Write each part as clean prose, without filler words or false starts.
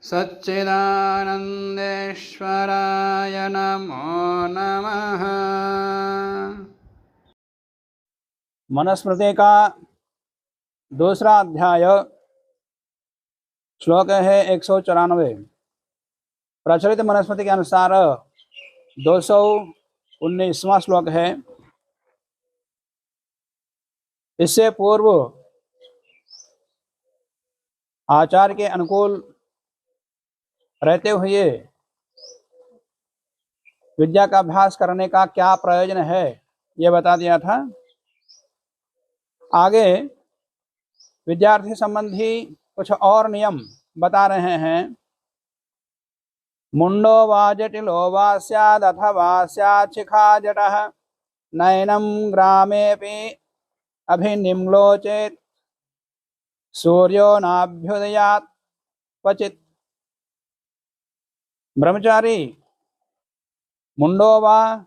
सच्चिदानन्देश्वराय नमो नमः। मनुस्मृति का दूसरा अध्याय, श्लोक है 194। प्रचलित मनुस्मृति के अनुसार 219वां श्लोक है। इससे पूर्व आचार्य के अनुकूल रहते हुए विद्या का अभ्यास करने का क्या प्रयोजन है, यह बता दिया था। आगे विद्यार्थी संबंधी कुछ और नियम बता रहे हैं। मुंडो वा जटिलो वा स्याद् अथवा स्यात् शिखा जटः नैनं ग्रामेऽपि अभिनिम्लोचेत् सूर्यो नाभ्युदयात् क्वचित्। ब्रह्मचारी मुंडो वा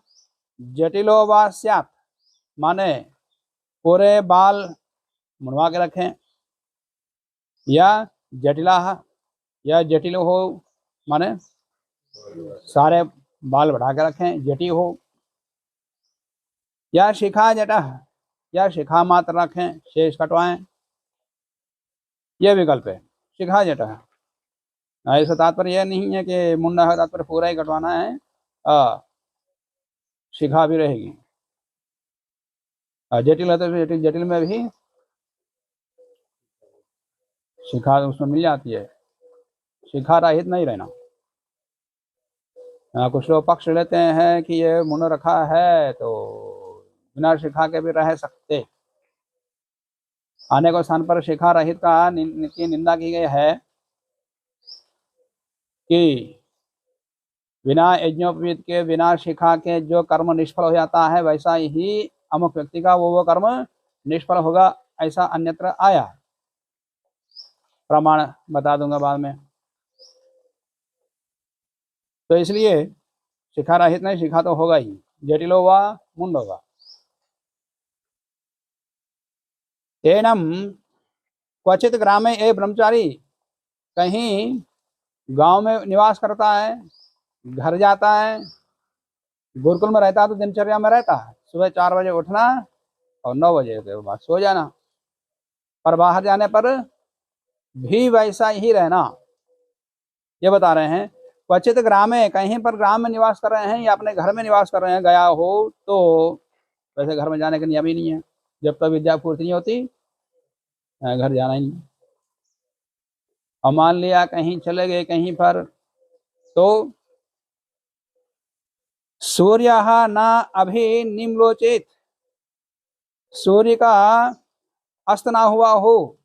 जटिलो वा स्यात् माने पूरे बाल मुंडवा के रखें, या जटिला या जटिल हो माने सारे बाल बढ़ा के रखें, जटी हो, या शिखा जटा या शिखा मात्र रखें, शेष कटवाएं, यह विकल्प है। शिखा जटा ऐसा तात्पर्य यह नहीं है कि मुंडा है तात्पर्य पूरा ही कटवाना है, शिखा भी रहेगी। जटिल है तो जटिल में भी शिखा उसमें मिल जाती है, शिखा रहित नहीं रहना। कुछ लोग पक्ष लेते हैं कि ये मुंड रखा है तो बिना शिखा के भी रह सकते। आने को स्थान पर शिखा रहित की निंदा की गई है कि बिना यज्ञोपवीत के, बिना शिखा के जो कर्म निष्फल हो जाता है, वैसा ही अमुक व्यक्ति का वो कर्म निष्फल होगा, ऐसा अन्यत्र आया। प्रमाण बता दूंगा बाद में। तो इसलिए शिखा रहित नहीं, शिखा तो होगा ही, जटिलो वा मुंड होगा। एनम क्वचित ग्रामे, ए ब्रह्मचारी कहीं गांव में निवास करता है, घर जाता है, गुरुकुल में रहता है तो दिनचर्या में रहता है, सुबह 4 बजे उठना और 9 बजे के बाद सो जाना, पर बाहर जाने पर भी वैसा ही रहना, ये बता रहे हैं। क्वचित ग्रामे, कहीं पर ग्राम में निवास कर रहे हैं या अपने घर में निवास कर रहे हैं, गया हो तो वैसे घर में जाने का नियम ही नहीं है, जब तक विद्या पूर्ति नहीं होती घर जाना ही नहीं। और मान लिया कहीं चले गए कहीं पर, तो सूर्य न अभी निम्लोचित, सूर्य का अस्त ना हुआ हो,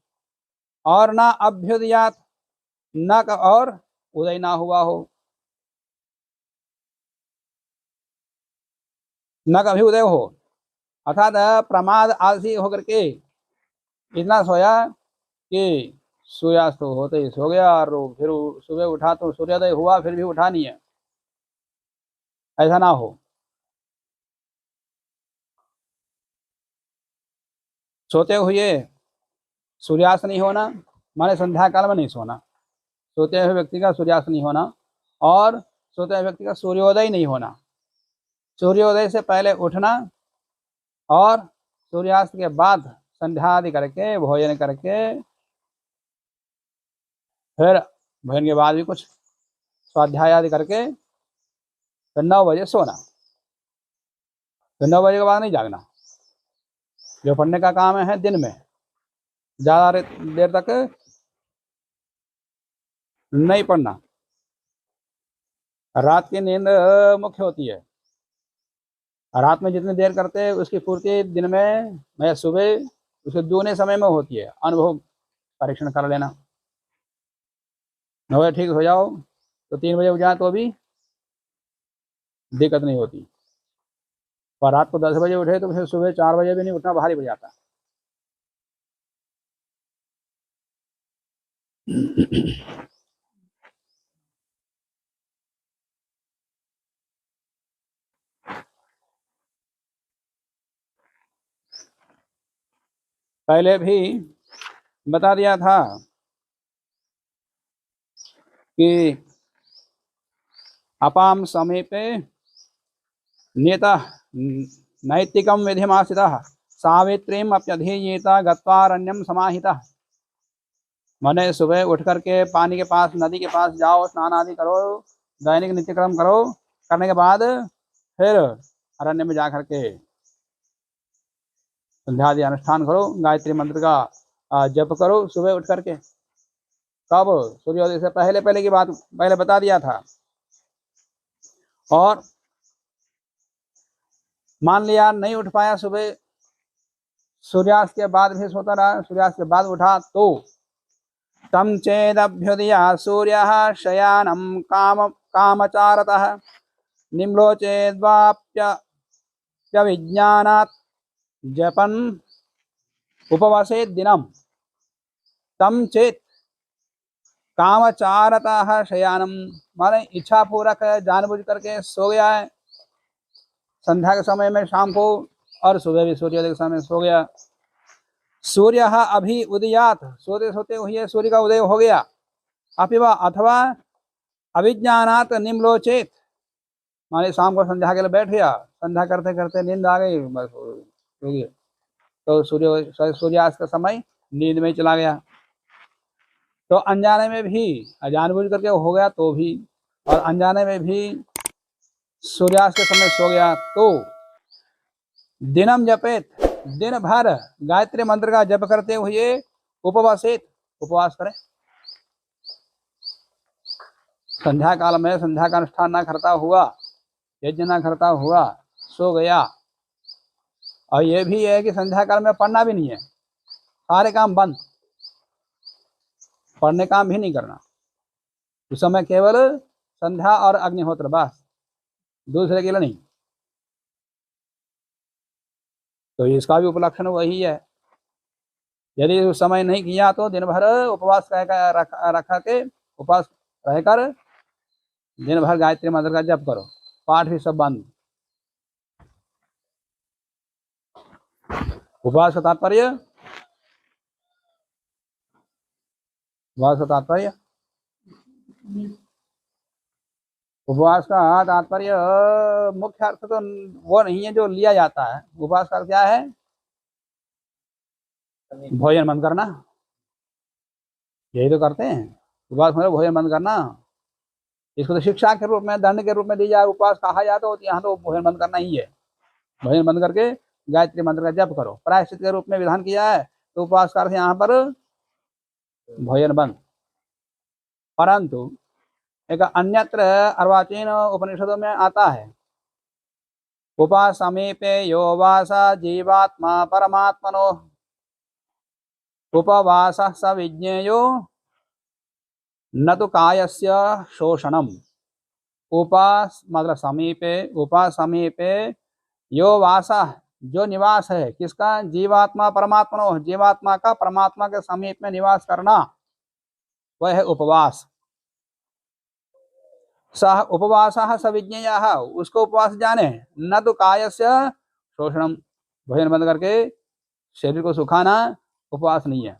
और न अभ्युदयात, न और उदय ना हुआ हो, न कभी उदय हो, अर्थात प्रमाद आलसी होकर के इतना सोया कि सूर्यास्त होते ही सो गया, और फिर सुबह उठा तो सूर्योदय हुआ फिर भी उठा नहीं है, ऐसा ना हो। सोते हुए सूर्यास्त नहीं होना माने संध्या काल में नहीं सोना, सोते हुए व्यक्ति का सूर्यास्त नहीं होना, और सोते हुए व्यक्ति का सूर्योदय नहीं होना। सूर्योदय से पहले उठना और सूर्यास्त के बाद संध्या आदि करके भोजन करके, फिर भोजन के बाद भी कुछ स्वाध्याय आदि करके फिर 9 बजे सोना। फिर 9 बजे के बाद नहीं जागना। जो पढ़ने का काम है दिन में ज़्यादा देर तक नहीं पढ़ना, रात की नींद मुख्य होती है। रात में जितनी देर करते हैं उसकी पूर्ति दिन में या सुबह उसके दूने समय में होती है। अनुभव परीक्षण कर लेना। 9 बजे ठीक हो जाओ तो 3 बजे उठ जाए तो भी दिक्कत नहीं होती, पर रात को 10 बजे उठे तो फिर सुबह 4 बजे भी नहीं उठना, भारी पड़ जाता। पहले भी बता दिया था कि अपाम समीपे नेता नैतिकम विधिमासितः सावित्रीम अप्यधीयेत गत्वारण्यम समाहितः। माने सुबह उठ करके पानी के पास, नदी के पास जाओ, स्नान आदि करो, दैनिक नित्यक्रम करो, करने के बाद फिर अरण्य में जा करके संध्यादि अनुष्ठान करो, गायत्री मंत्र का जप करो सुबह उठ करके। कब? सूर्योदय से पहले पहले की बात पहले बता दिया था। और मान लिया नहीं उठ पाया, सुबह सूर्यास्त के बाद भी सोता रहा, सूर्यास्त के बाद उठा तो तम चेदभ्युदया सूर्यः शयानं कामचारतः निम्लोचेद्वाप्यविज्ञानात् जपन उपवसे दिनम। तम चेत कामचारतः शयानम, माने इच्छा पूर्वक जानबूझ करके सो गया है संध्या के समय में, शाम को, और सुबह भी सूर्योदय के समय सो गया। सूर्य अभी उदयात, सोते सोते हुए सूर्य का उदय हो गया। अथवा अभिज्ञानात निम्लोचेत, माने शाम को संध्या के लिए बैठ गया, संध्या करते करते नींद आ गई, बस सो गया, तो सूर्यास्त का समय नींद में चला गया। तो अनजाने में भी, जानबूझ करके हो गया तो भी, और अनजाने में भी सूर्यास्त के समय सो गया तो दिनम जपेत, दिन भर गायत्री मंत्र का जप करते हुए उपवासित, उपवास करें। संध्या काल में संध्या का अनुष्ठान न करता हुआ, यज्ञ न करता हुआ सो गया। और ये भी है कि संध्या काल में पढ़ना भी नहीं है, सारे काम बंद, पढ़ने काम भी नहीं करना उस समय, केवल संध्या और अग्निहोत्र बस, दूसरे के लिए नहीं। तो इसका भी उपलक्षण वही है। यदि उस समय नहीं किया तो दिन भर उपवास रखा के उपवास रहकर दिन भर गायत्री मंत्र का जप करो, पाठ भी सब बंद। उपवास का तात्पर्य, उपवास का तात्पर्य, उपवास का तात्पर्य मुख्य अर्थ तो वो नहीं है जो लिया जाता है। उपवास का क्या है? भोजन बंद करना, यही तो करते हैं। उपवास मतलब भोजन बंद करना। इसको तो शिक्षा के रूप में, दंड के रूप में दी जाए, उपवास कहा जाए तो यहाँ तो भोजन बंद करना ही है। भोजन बंद करके गायत्री मंत्र का जप करो, प्रायश्चित के रूप में विधान किया है, तो उपवास का अर्थ यहाँ पर भोजन बंद। परंतु एक अन्यत्र अर्वाचीन उपनिषदों में आता है, उपा समीपे यो वास जीवात्मा परमात्मनो उपवास स विज्ञेयो न तो कायस्य शोषणम। उपास मतलब समीपे, उपा समीपे यो वास, जो निवास है किसका? जीवात्मा परमात्मनो, जीवात्मा का परमात्मा के समीप में निवास करना, वह है उपवास। सह उपवास सविज्ञेय, उसको उपवास जाने, न तो कायस्य शोषणम, भोजन बंद करके शरीर को सुखाना उपवास नहीं है।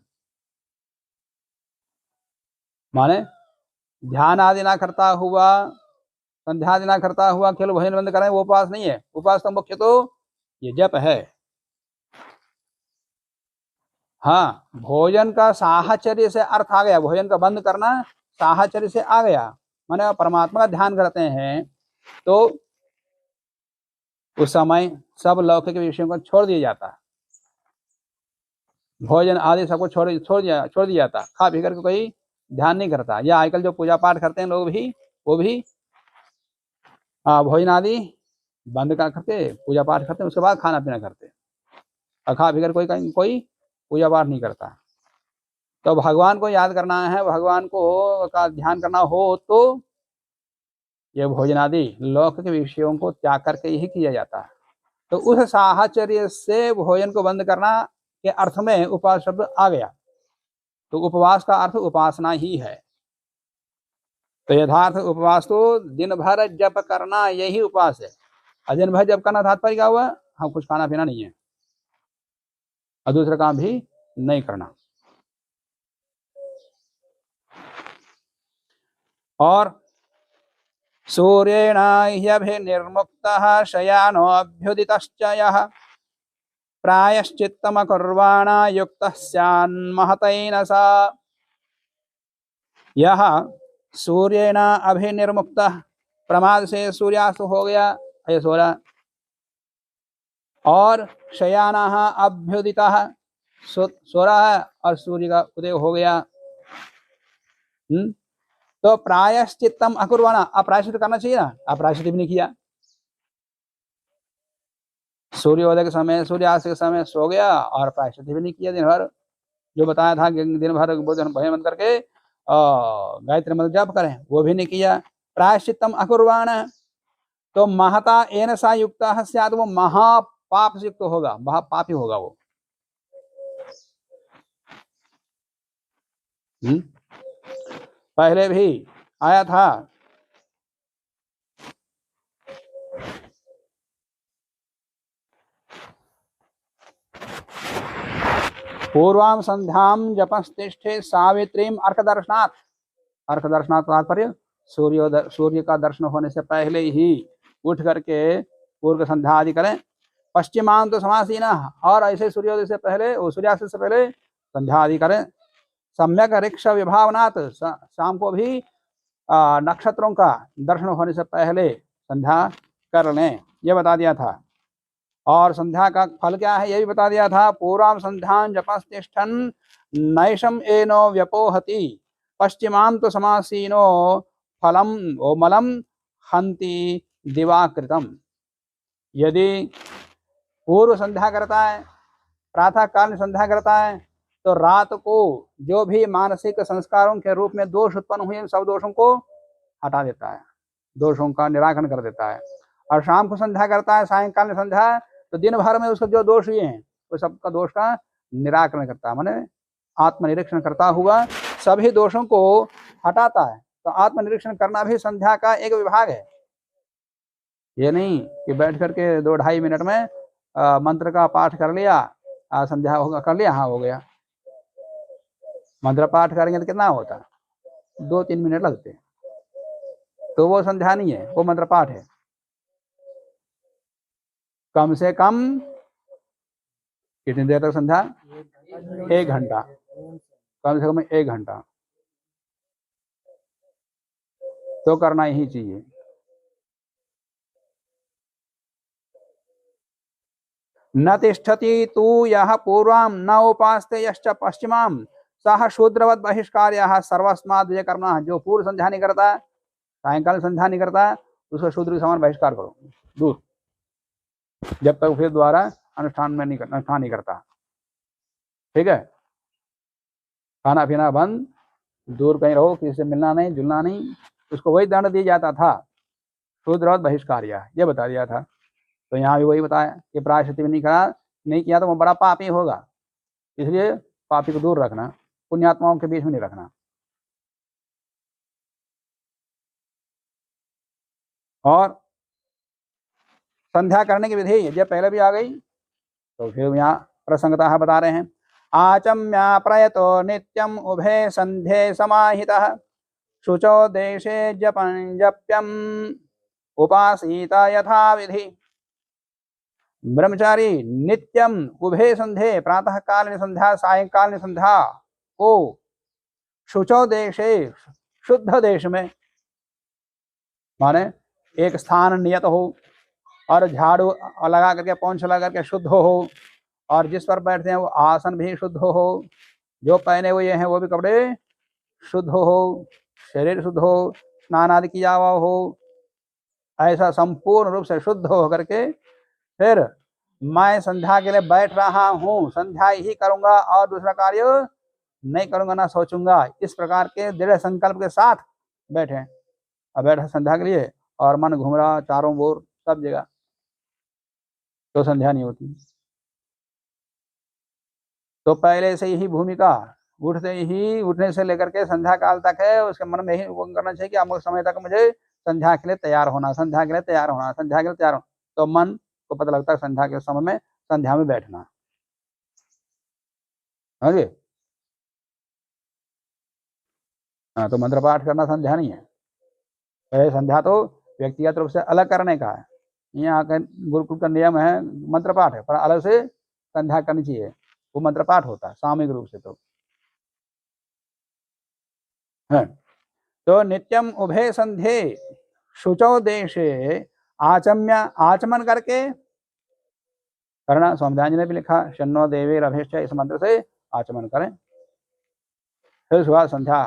माने ध्यान आदि ना करता हुआ, संध्या आदि ना करता हुआ केवल भोजन बंद करें, वो उपवास नहीं है। उपवास का मुख्य तो ये जप है। हाँ, भोजन का साहचर्य से अर्थ आ गया, भोजन का बंद करना साहचर्य से आ गया, माने परमात्मा का ध्यान करते हैं तो उस समय सब लौकिक विषयों को छोड़ दिया जाता है, भोजन आदि सबको छोड़ दिया जाता, खा पी करके कोई ध्यान नहीं करता। या आजकल जो पूजा पाठ करते हैं लोग भी, वो भी भोजन आदि बंद करके पूजा पाठ करते हैं, उसके बाद खाना पीना करते हैं, और खा पी कर कोई पूजा पाठ नहीं करता। तो भगवान को याद करना है, भगवान को का ध्यान करना हो तो ये भोजन आदि लौकिक विषयों को त्याग करके ही किया जाता है। तो उस साहचर्य से भोजन को बंद करना के अर्थ में उपवास शब्द आ गया। तो उपवास का अर्थ उपासना ही है। तो यथार्थ उपवास तो दिन भर जप करना, यही उपवास है। और दिन भर जप करना तात्पर्य क्या हुआ? हम कुछ खाना पीना नहीं है और दूसरा काम भी नहीं करना। और सूर्येण ह्यभिर्निर्मुक्तः शयानोऽभ्युदितश्च यः प्रायश्चित्तमकुर्वाण युक्तः स्यान्महतैनसा। यह सूर्येण अभिनिर्मुक्तः, प्रमाद से सूर्यास्त हो गया, ये सो रहा, और शयानः अभ्युदितः, सो रहा है और सूर्य का उदय हो गया। तो प्रायश्चित्तम अकुर्वाणा, अप्रायश्चित करना चाहिए ना, अप्रायश्चित भी नहीं किया। सूर्योदय के समय, सूर्यास्त के समय सो गया और प्रायश्चित भी नहीं किया दिन भर। जो बताया था कि दिन भर भोजन भयमन करके गायत्री मंत्र जप करें, वो भी नहीं किया। प्रायश्चित्तम अकुर्वाण, तो महता एन सा युक्त स्यात्, वो महापाप से युक्त होगा, महापापी होगा वो। पहले भी आया था, पूर्वाम संध्याम जपस्तिष्ठे सावित्रीम अर्कदर्शनात्। अर्कदर्शनात् तात्पर्य सूर्य का दर्शन होने से पहले ही उठ करके पूर्व संध्या आदि करें। पश्चिमांत तो समासीना, और ऐसे सूर्योदय से पहले, सूर्यास्त से पहले संध्या आदि करें। सम्यक ऋक्ष विभावनात्, शाम को भी नक्षत्रों का दर्शन होने से पहले संध्या कर लें, यह बता दिया था। और संध्या का फल क्या है, यह भी बता दिया था। पूर्वाम संध्यान जपस्तिष्ठन् नैशम एनो व्यपोहति, पश्चिमांत समासीनो फलम ओमलम हंति दिवाकृतम। यदि पूर्व संध्या करता है, प्रातः काल में संध्या करता है, तो रात को जो भी मानसिक संस्कारों के रूप में दोष उत्पन्न हुए, सब दोषों को हटा देता है, दोषों का निराकरण कर देता है। और शाम को संध्या करता है, सायंकाल में संध्या, तो दिन भर में उसको जो दोष हुए हैं वो सबका दोष का निराकरण करता है, माने आत्मनिरीक्षण करता हुआ सभी दोषों को हटाता है। तो आत्मनिरीक्षण करना भी संध्या का एक विभाग है। ये नहीं कि बैठ करके 2-2.5 मिनट में मंत्र का पाठ कर लिया, संध्या होगा, कर लिया, हाँ हो गया। मंत्र पाठ करेंगे तो कितना होता, 2-3 मिनट लगते, तो वो संध्या नहीं है, वो मंत्र पाठ है। कम से कम कितनी देर तक संध्या, 1 घंटा, कम से कम 1 घंटा तो करना ही चाहिए। न तिष्ठति तू यह पूर्वाम न उपास्ते यश्च पश्चिमाम सह शूद्रवत बहिष्कार सर्वस्माद् ये करना। जो पूर्व संध्या नहीं करता, सायंकाल संध्या नहीं करता, उसको शूद्र के समान बहिष्कार करो, दूर, जब तक फिर द्वारा अनुष्ठान में अनुष्ठान नहीं करता। ठीक है, खाना पीना बंद, दूर कहीं रहो, किसी से मिलना नहीं, जुलना नहीं, उसको वही दंड दिया जाता था, शूद्रवत बहिष्कार, ये बता दिया था। तो यहाँ भी वही बताया कि प्रायश्चित भी नहीं किया तो वो बड़ा पापी होगा, इसलिए पापी को दूर रखना, पुण्यात्माओं के बीच में नहीं रखना। और संध्या करने की विधि जब पहले भी आ गई, तो फिर यहाँ प्रसंगतः बता रहे हैं। आचम्या प्रयतो नित्यम उभे संध्ये समाहितः शुचो देशे जप्यम उपासीता यथा विधि। ब्रह्मचारी नित्यम उभे संधे, प्रातः काल में संध्या, सायंकाल में संध्या को शुचो देशे, शुद्ध देश में, माने एक स्थान नियत हो, और झाड़ू लगा करके, पोंछ लगा करके शुद्ध हो, और जिस पर बैठते हैं वो आसन भी शुद्ध हो, जो पहने हुए हैं वो भी कपड़े शुद्ध हो, शरीर शुद्ध हो, स्नान आदि किया हुआ हो, ऐसा संपूर्ण रूप से शुद्ध हो करके फिर मैं संध्या के लिए बैठ रहा हूँ, संध्या ही करूंगा और दूसरा कार्य नहीं करूंगा, ना सोचूंगा, इस प्रकार के दृढ़ संकल्प के साथ बैठे, अब बैठे संध्या के लिए और मन घूम रहा चारों ओर सब जगह, तो संध्या नहीं होती। तो पहले से ही भूमिका उठने से लेकर के संध्या काल तक है, उसके मन में ही करना चाहिए कि अमुक समय तक मुझे संध्या के लिए तैयार होना, संध्या के लिए तैयार होना, संध्या के लिए तैयार होना। तो मन को पता लगता है संध्या के समय में संध्या में बैठना। हाँ जी, हाँ, तो मंत्र पाठ करना संध्या नहीं है। पहले संध्या तो व्यक्तिगत रूप से अलग करने का है। यहाँ का गुरुकुल का नियम है मंत्र पाठ है, पर अलग से संध्या करनी चाहिए, वो मंत्र पाठ होता है सामूहिक रूप से तो है। तो नित्यम उभय संध्ये शुचौ देशे आचम्य, आचमन करके करना। स्वामी ने भी लिखा शन्नो देवी रभेश्च, इस मंत्र से आचमन करें। फिर सुबह संध्या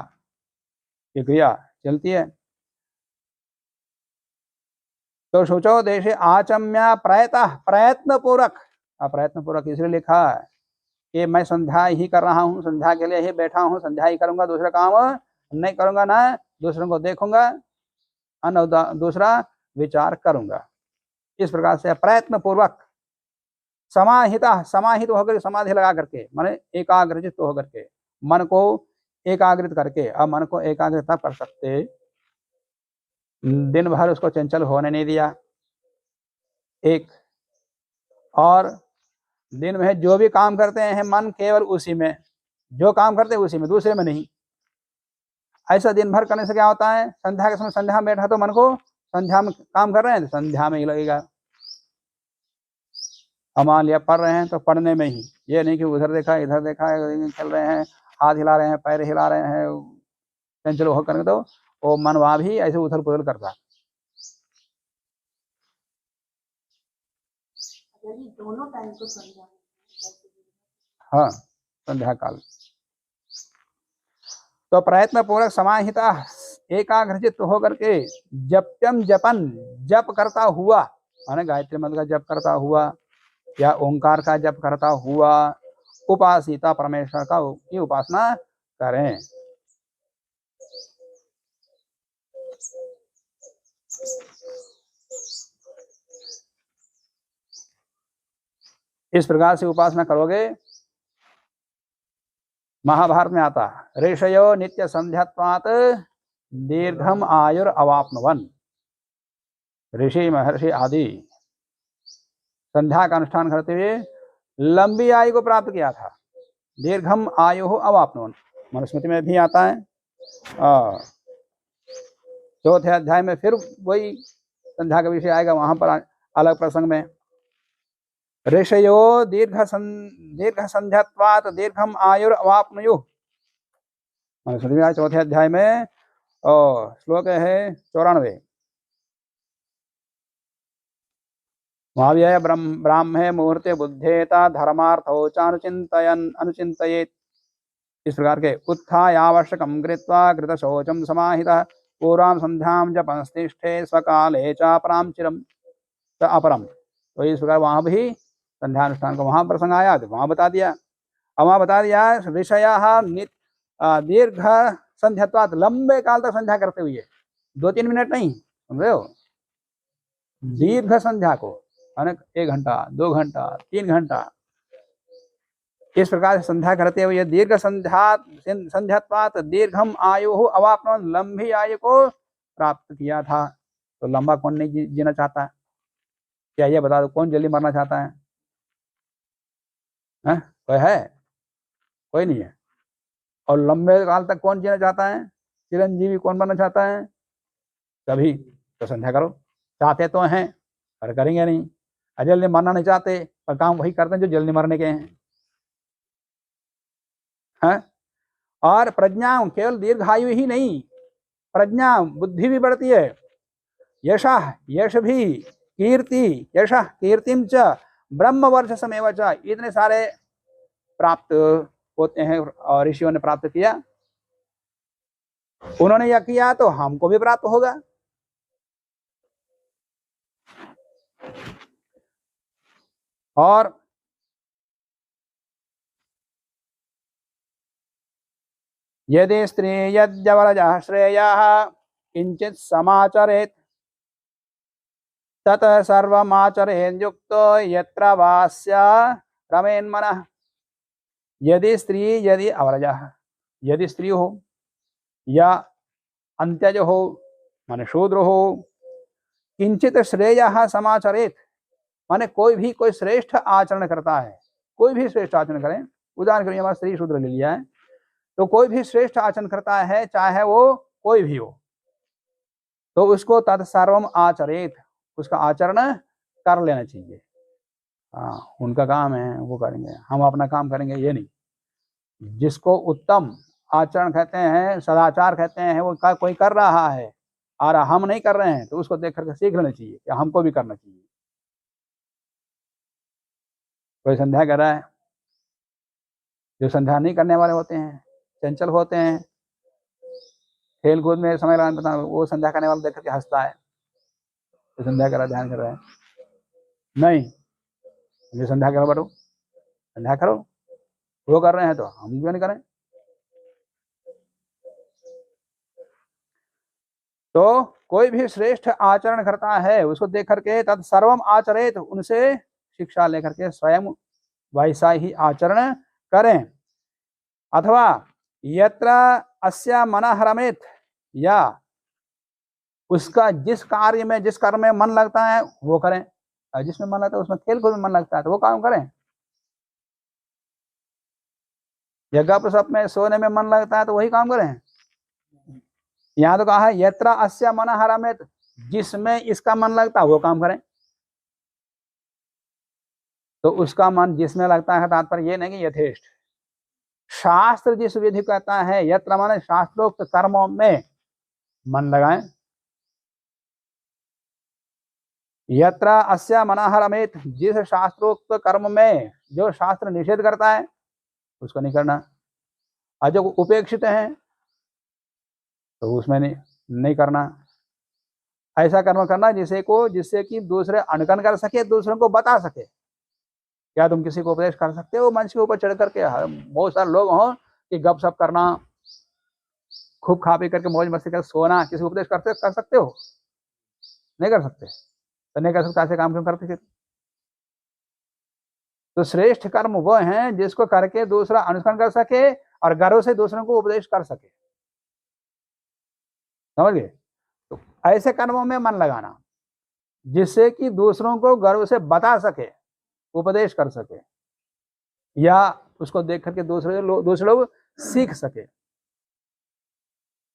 की क्रिया चलती है। तो शुचौ देशे आचम्य प्रयत्न पूर्वक, प्रयत्न पूर्वक इसलिए लिखा है कि मैं संध्या ही कर रहा हूँ, संध्या के लिए ही बैठा हूँ, संध्या ही करूंगा, दूसरा काम नहीं करूंगा, ना दूसरों को देखूंगा, न दूसरा विचार करूंगा। इस प्रकार से प्रयत्न पूर्वक समाहित होकर, समाधि लगा करके, माने एकाग्रचित्त होकर के, मन को एकाग्रित करके। अब मन को एकाग्रता कर सकते, दिन भर उसको चंचल होने नहीं दिया, एक, और दिन में जो भी काम करते हैं मन केवल उसी में, जो काम करते हैं उसी में, दूसरे में नहीं। ऐसा दिन भर करने से क्या होता है, संध्या के समय संध्या में बैठा तो मन को संध्या में काम कर रहे हैं तो संध्या में ही लगेगा। मान लिया पढ़ रहे हैं तो पढ़ने में ही, ये नहीं कि उधर देखा इधर देखा, चल रहे हैं, हाथ हिला रहे हैं, पैर हिला रहे हैं, चंचल होकर, तो वो मन वहां भी ऐसे उथल पुथल करता है। दोनों टाइम को संध्या, हाँ, संध्या काल। तो प्रयत्न पूर्वक समाहिता एकाग्रचित्त होकर के जप्यम जपन, जप करता हुआ, माने गायत्री मंत्र का जप करता हुआ या ओंकार का जप करता हुआ उपासिता परमेश्वर का की उपासना करें। इस प्रकार से उपासना करोगे। महाभारत में आता ऋषयो नित्य संध्यात्वात् दीर्घम आयुर अवाप्नुवन। ऋषि महर्षि आदि संध्या का अनुष्ठान करते हुए लंबी आयु को प्राप्त किया था। दीर्घम आयु अवाप्नुवन मनुस्मृति में भी आता है। चौथे अध्याय में फिर वही संध्या का विषय आएगा, वहां पर अलग प्रसंग में। ऋषयो दीर्घ संध्यात्वात् दीर्घम आयुर अवाप्नुयुः, मनुस्मृति में चौथे अध्याय में श्लोक है 94। वहां भी है ब्राह्मे मुहूर्ते बुद्धेता धर्मार्थो चानुचिंतयन् अनुचिंतयेत्। इस प्रकार के उत्थाय आवश्यकं कृत्वा कृतशौचं समाहितः पूर्वां संध्यां जपंस्तिष्ठे स्वकाले चापरां चिरं च अपरम्। तो इस प्रकार वहां भी संध्या अनुष्ठान को वहां प्रसंग आया तो वहां बता दिया। अब वहां बता दिया ऋषयः दीर्घ संध्यात्वात्, लंबे काल तक संध्या करते हुए, 2-3 मिनट नहीं, सुन रहे हो, दीर्घ संध्या को, 1 घंटा 2 घंटा 3 घंटा, इस प्रकार से संध्या करते हुए दीर्घ संध्यात्वात् दीर्घम आयु अवाप्नुवन, लंबी आयु को प्राप्त किया था। तो लंबा कौन नहीं जीना चाहता? क्या ये बता दो, कौन जल्दी मरना चाहता है? कोई है? कोई नहीं है। और लंबे काल तक कौन जीना चाहता है? चिरंजीवी कौन बनना चाहता है? तभी तो संध्या करो। चाहते तो हैं पर करेंगे नहीं। जल्दी मरना नहीं चाहते पर काम वही करते हैं जो जल्दी मरने के हैं। और प्रज्ञा, केवल दीर्घायु ही नहीं, प्रज्ञा बुद्धि भी बढ़ती है। यशः, यश भी, कीर्ति, यशः कीर्तिम च ब्रह्म वर्ष समेव च, इतने सारे प्राप्त होते हैं और ऋषियों ने प्राप्त किया। उन्होंने यह किया तो हमको भी प्राप्त होगा। और यदि स्त्री यद्यवरजः श्रेयः किंचित समाचरेत् तत सर्वमाचरेन् युक्तो यत्र वास्य रमेन्मनः। यदि स्त्री, यदि अवरजः, यदि स्त्री हो या अंत्यज हो, माने शूद्र हो, किंचित श्रेयः समाचरेत्, माने कोई श्रेष्ठ आचरण करता है, कोई भी श्रेष्ठ आचरण करें। उदाहरण के लिए हमारा स्त्री शूद्र ले लिया है, तो कोई भी श्रेष्ठ आचरण करता है, चाहे वो कोई भी हो, तो उसको तत्सर्वम आचरेत, उसका आचरण कर लेना चाहिए। हाँ, उनका काम है वो करेंगे, हम अपना काम करेंगे ये नहीं। जिसको उत्तम आचरण कहते हैं, सदाचार कहते हैं, वो कोई कर रहा है और हम नहीं कर रहे हैं तो उसको देख करके सीख लेना चाहिए कि हमको भी करना चाहिए। कोई संध्या कर रहा है, जो संध्या नहीं करने वाले होते हैं, चंचल होते हैं, खेल कूद में समय लगाना पड़ता है, वो संध्या करने वाला देख करके हंसता है, तो संध्या कर रहा है, ध्यान कर रहा है। नहीं, मुझे संध्या करो, बैठो संध्या करो, वो कर रहे हैं तो हम क्यों नहीं करें। तो कोई भी श्रेष्ठ आचरण करता है उसको देख करके तत्सर्वम आचरेत, उनसे शिक्षा लेकर के स्वयं वैसा ही आचरण करें। अथवा यत्र अस्य मनः रमेत, या उसका जिस कार्य में, जिस कर्म में मन लगता है वो करें, और जिसमें मन लगता है, उसमें खेल कूद में मन लगता है तो वो काम करें। या गप सप में, सोने में मन लगता है तो वही काम करें। यहाँ तो कहा है यत्र अस्य मनः रमेत, जिसमें इसका मन लगता है वो काम करें। तो उसका मन जिसमें लगता है, तात्पर्य ये नहीं कि यथेष्ट, शास्त्र जिस विधि कहता है, यत्र माने शास्त्रोक्त कर्मों में मन लगाएं। यत्र अस्य मनः रमेत, जिस शास्त्रोक्त कर्म में जो शास्त्र निषेध करता है उसको नहीं करना, और जो उपेक्षित है तो उसमें नहीं करना। ऐसा कर्म करना जिससे कि दूसरे अनुकरण कर सके, दूसरों को बता सके। क्या तुम किसी को उपदेश कर सकते हो मंच के ऊपर चढ़ करके? बहुत सारे लोग हों कि गप सप करना, खूब खा पी करके मौज मस्ती करके सोना, किसी को उपदेश कर सकते हो? नहीं कर सकते। तो नहीं कर सकते, ऐसे काम क्यों करते फिर? तो श्रेष्ठ कर्म वो हैं जिसको करके दूसरा अनुसरण कर सके और गर्व से दूसरों को उपदेश कर सके। समझ गए? तो ऐसे कर्मों में मन लगाना जिससे कि दूसरों को गर्व से बता सके, उपदेश कर सके, या उसको देख करके दूसरे लोग सीख सके।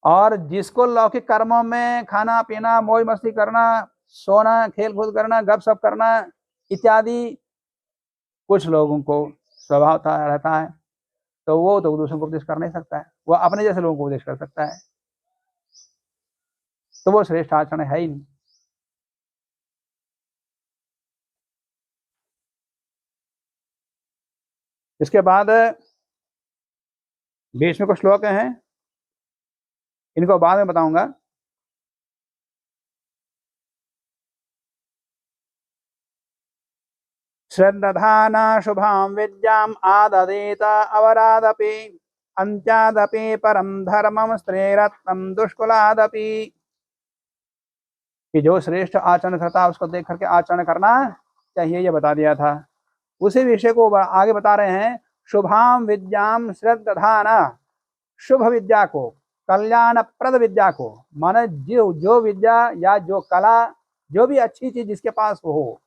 और जिसको लौकिक कर्मों में खाना पीना, मौज मस्ती करना, सोना, खेल कूद करना, गप सप करना इत्यादि कुछ लोगों को स्वभाव रहता है, तो वो तो दूसरों को उपदेश कर नहीं सकता है, वो अपने जैसे लोगों को उपदेश कर सकता है, तो वो श्रेष्ठ आचरण है ही नहीं। इसके बाद बीच में कुछ श्लोक हैं, इनको बाद में बताऊंगा। श्रद्धाना शुभां विद्याम आददेत अवरादपि अंत्यादपि परम धर्मम स्त्रेरत्नम दुष्कुलादपि। कि जो श्रेष्ठ आचरण करता है उसको देख करके आचरण करना चाहिए, ये बता दिया था। उसी विषय को आगे बता रहे हैं। शुभाम विद्याम श्रद्धाना, शुभ विद्या को, कल्याणप्रद विद्या को, माने जो विद्या या जो कला, जो भी अच्छी चीज जिसके पास हो,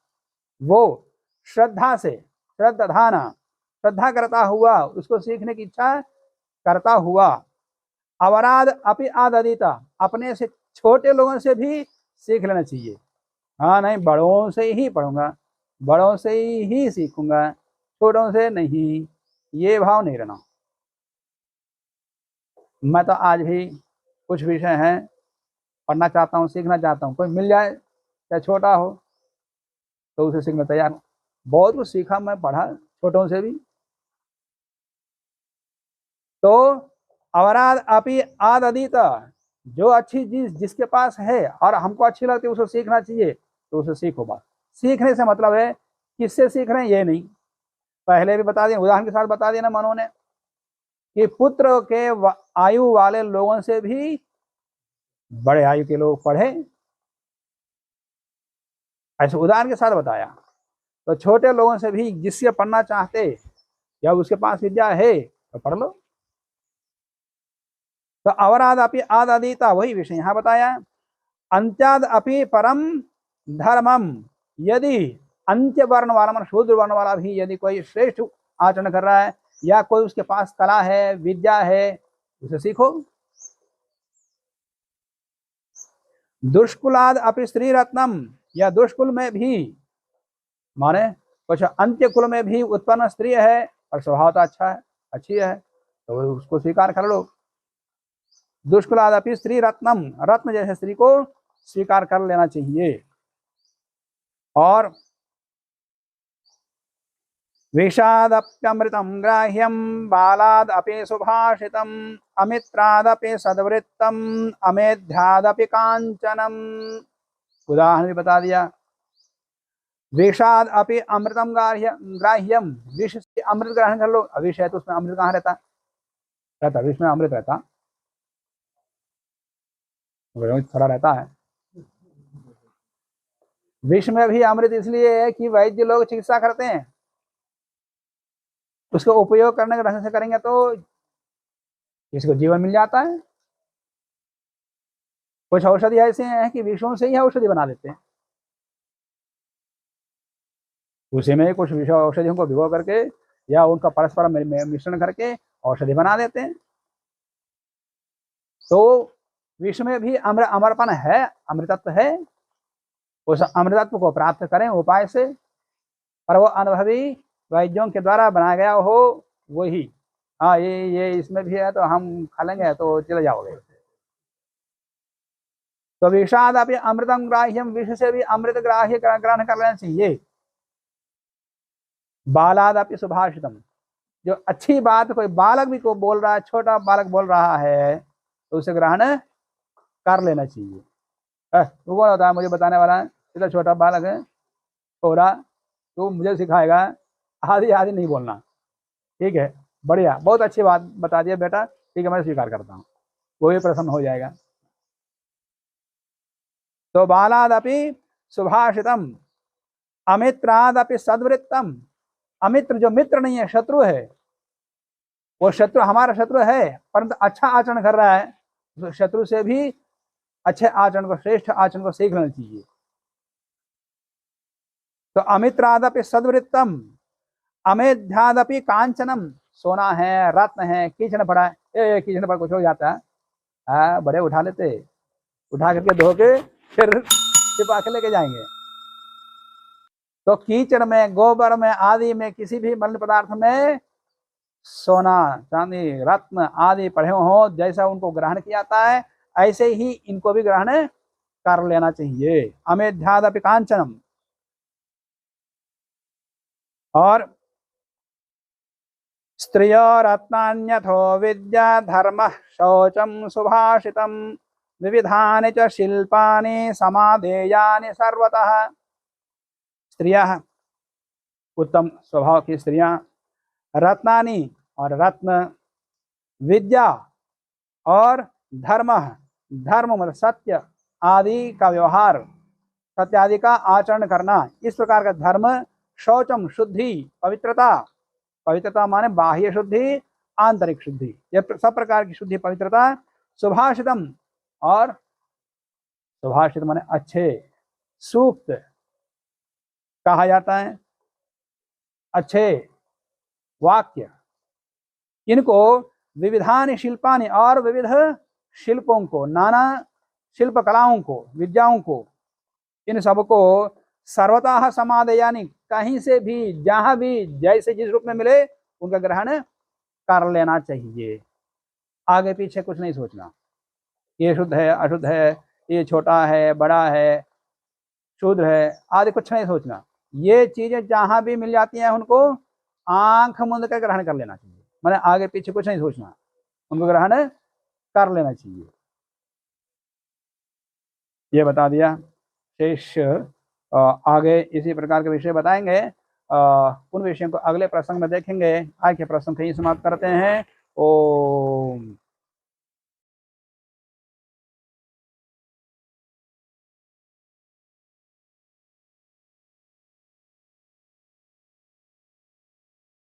वो श्रद्धा से, श्रद्धाना श्रद्धा करता हुआ, उसको सीखने की इच्छा करता हुआ, अवराध अपि आददिता, अपने से छोटे लोगों से भी सीख लेना चाहिए। हाँ, नहीं बड़ों से ही पढ़ूंगा, बड़ों से ही सीखूंगा, छोटों से नहीं, ये भाव नहीं रहना। मैं तो आज भी कुछ विषय हैं पढ़ना चाहता हूँ, सीखना चाहता हूँ, कोई मिल जाए चाहे छोटा हो तो उसे सीखना तैयार हूँ। बहुत कुछ सीखा मैं, पढ़ा छोटों से भी। तो अवराध अपि आददित, जो अच्छी चीज जिसके पास है और हमको अच्छी लगती है उसको सीखना चाहिए, तो उसे सीखो। बात सीखने से मतलब है किससे सीख रहे हैं ये नहीं, पहले भी बता दिया, उदाहरण के साथ बता दिया ना मनों ने, कि पुत्र के आयु वाले लोगों से भी बड़े आयु के लोग पढ़े, ऐसे उदाहरण के साथ बताया। तो छोटे लोगों से भी जिससे पढ़ना चाहते या उसके पास विद्या है तो पढ़ लो। तो अवराध अपि आददिता, वही विषय यहाँ बताया। अंत्याद अपि परम धर्मम, यदि अंत्य वर्ण वाला, मतलब शूद्र वर्ण वाला भी यदि कोई श्रेष्ठ आचरण कर रहा है या कोई उसके पास कला है, विद्या है, उसे सीखो। दुष्कुलाद अपि स्त्री रत्नम, या दुष्कुल में भी माने कुछ अंत्य कुल में भी उत्पन्न स्त्री है और स्वभाव तो अच्छा है, अच्छी है, तो उसको स्वीकार कर लो। दुष्कुलाद अपि स्त्री रत्नम, रत्न जैसे स्त्री को स्वीकार कर लेना चाहिए। और विषादप्यमृतं ग्राह्यं बालादपि सुभाषितम् अमित्रादपि सद्वृत्तम् अमेध्यादपि कांचनम। उदाहरण भी बता दिया। विषाद अपि अमृतम ग्राह्यम, विष से अमृत ग्रहण कर लो। विष है तो उसमें अमृत कहाँ रहता? रहता विष में अमृत रहता, थोड़ा रहता है। विष में भी अमृत इसलिए है कि वैद्य लोग चिकित्सा करते हैं, उसका उपयोग करने के ढंग से करेंगे तो इसको जीवन मिल जाता है। कुछ औषधि ऐसे हैं कि विषों से ही औषधि बना देते हैं, उसी में कुछ विष औषधियों को भिगो करके या उनका परस्पर मिश्रण करके औषधि बना देते हैं। तो विष में भी अमरपन है, अमृतत्व है। उस अमृतत्व को प्राप्त करें उपाय से, पर वो अनुभवी वैद्यों के द्वारा बनाया गया हो वही। हाँ ये इसमें भी है तो हम खा लेंगे तो चले जाओगे। तो विषाद अभी अमृतम ग्राह्यम, विष से भी अमृत ग्राह्य ग्रहण कर लेना चाहिए। बालाद अपि सुभाषितम, जो अच्छी बात कोई बालक भी को बोल रहा है, छोटा बालक बोल रहा है तो उसे ग्रहण कर लेना चाहिए। तू कौन होता है मुझे बताने वाला? इतना छोटा बालक है, छोड़ा, तू मुझे सिखाएगा? आधी आधी नहीं बोलना, ठीक है? बढ़िया, बहुत अच्छी बात बता दिया बेटा, ठीक है मैं स्वीकार करता हूँ, वो भी प्रसन्न हो जाएगा। तो बालादपि सुभाषितम अमित्रादपि सद्वृत्तम, अमित्र जो मित्र नहीं है, शत्रु है, वो शत्रु हमारा शत्रु है परंतु अच्छा आचरण कर रहा है, तो शत्रु से भी अच्छे आचरण को, श्रेष्ठ आचरण को सीख लेना चाहिए। तो अमित्रादपि सद्वृत्तम अमेध्यादपि कांचनम, सोना है, रत्न है, कीचन पड़ा है, कीचन पर कुछ हो जाता है, बड़े उठा लेते, उठा करके धो के फिर छिपा के लेके जाएंगे। तो कीचड़ में, गोबर में आदि में, किसी भी मलिन पदार्थ में सोना, चांदी, रत्न आदि पड़े हो, जैसा उनको ग्रहण किया जाता है ऐसे ही इनको भी ग्रहण कर लेना चाहिए। अमेध्यादपि कांचनम। और स्त्रियो रत्नान्यथो विद्या धर्म शौचम सुभाषितम विविधानि च शिल्पानि समाधेयानि सर्वतः। स्त्रियां, उत्तम स्वभाव की स्त्रियां, रत्नानि और रत्न, विद्या और धर्म, धर्म मतलब सत्य आदि का व्यवहार, सत्य आदि का आचरण करना, इस प्रकार का धर्म, शौचम शुद्धि, पवित्रता, पवित्रता माने बाह्य शुद्धि, आंतरिक शुद्धि, यह सब प्रकार की शुद्धि पवित्रता। सुभाषितम, और सुभाषित माने अच्छे, सूक्त कहा जाता है, अच्छे वाक्य, इनको विविधानि शिल्पानि, और विविध शिल्पों को, नाना शिल्प कलाओं को, विद्याओं को, इन सबको सर्वतः समाधेयानि, कहीं से भी जहां भी जैसे जिस रूप में मिले उनका ग्रहण कर लेना चाहिए। आगे पीछे कुछ नहीं सोचना, ये शुद्ध है अशुद्ध है, ये छोटा है बड़ा है, शूद्र है आदि कुछ नहीं सोचना। ये चीजें जहां भी मिल जाती हैं उनको आंख मूंद कर ग्रहण कर लेना चाहिए, मैंने आगे पीछे कुछ नहीं सोचना, उनको ग्रहण कर लेना चाहिए। ये बता दिया। शेष आगे इसी प्रकार के विषय बताएंगे, उन विषयों को अगले प्रसंग में देखेंगे। आज के प्रसंग कहीं समाप्त करते हैं। ओम।